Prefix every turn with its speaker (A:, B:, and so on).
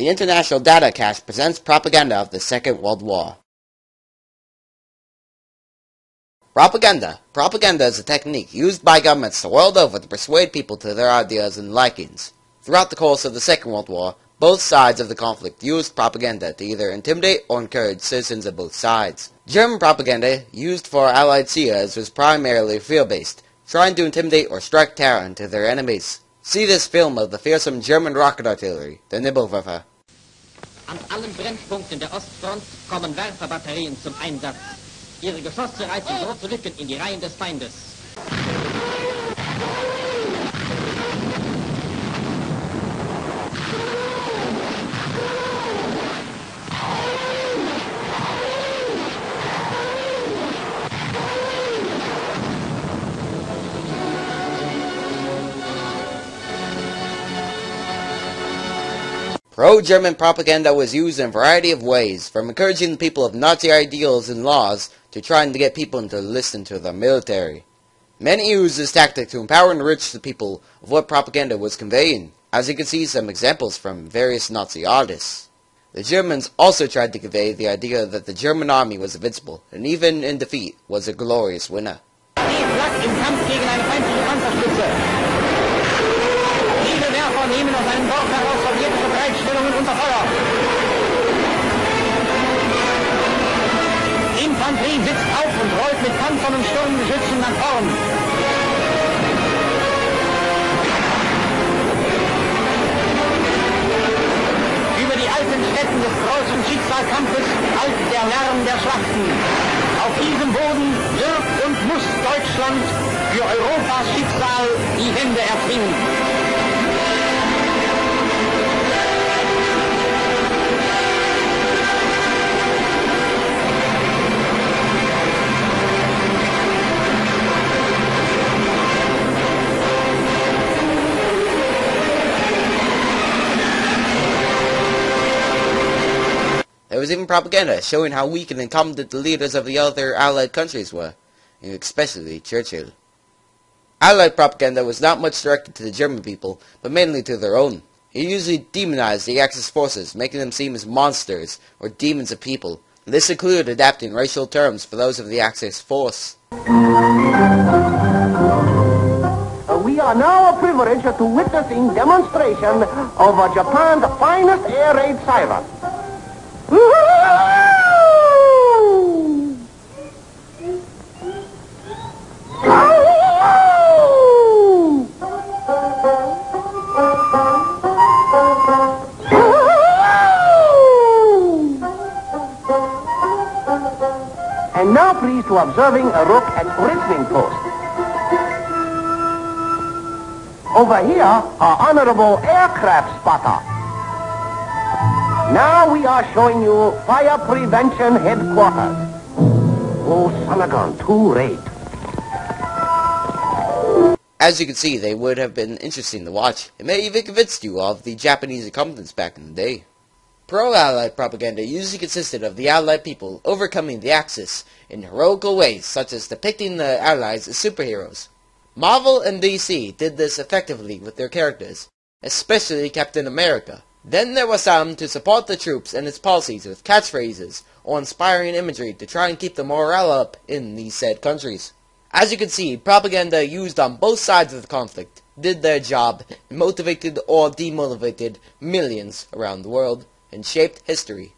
A: The International Data Cache presents propaganda of the Second World War. Propaganda. Propaganda is a technique used by governments the world over to persuade people to their ideas and likings. Throughout the course of the Second World War, both sides of the conflict used propaganda to either intimidate or encourage citizens of both sides. German propaganda used for Allied sieges was primarily fear-based, trying to intimidate or strike terror into their enemies. See this film of the fearsome German rocket artillery, the Nibelwerfer.
B: An allen Brennpunkten der Ostfront kommen Werferbatterien zum Einsatz. Ihre Geschosse reißen große Lücken in die Reihen des Feindes.
A: Pro-German propaganda was used in a variety of ways, from encouraging the people of Nazi ideals and laws to trying to get people to listen to the military. Many used this tactic to empower and enrich the people of what propaganda was conveying, as you can see some examples from various Nazi artists. The Germans also tried to convey the idea that the German army was invincible, and even in defeat was a glorious winner.
B: Nehmen aus einem Dorf heraus sowjetische Bereitstellungen unter Feuer. Infanterie sitzt auf und rollt mit Panzern und Sturmgeschützen nach vorn. Über die alten Stätten des großen Schicksalskampfes hallt der Lärm der Schlachten. Auf diesem Boden wird und muss Deutschland für Europas Schicksal die Wende erzwingen.
A: There was even propaganda showing how weak and incompetent the leaders of the other Allied countries were, especially Churchill. Allied propaganda was not much directed to the German people, but mainly to their own. It usually demonized the Axis forces, making them seem as monsters or demons of people. This included adapting racial terms for those of the Axis force.
C: We are now privileged to witnessing demonstration of Japan's finest air raid siren. And now please to observing a look at listening post. Over here, our honorable aircraft spotter. Now we are showing you Fire Prevention Headquarters. Oh, Sanagon, too late.
A: As you can see, they would have been interesting to watch. It may even convinced you of the Japanese incompetence back in the day. Pro-Allied propaganda usually consisted of the Allied people overcoming the Axis in heroical ways, such as depicting the Allies as superheroes. Marvel and DC did this effectively with their characters, especially Captain America. Then there was some to support the troops and its policies with catchphrases or inspiring imagery to try and keep the morale up in these said countries. As you can see, propaganda used on both sides of the conflict did their job and motivated or demotivated millions around the world and shaped history.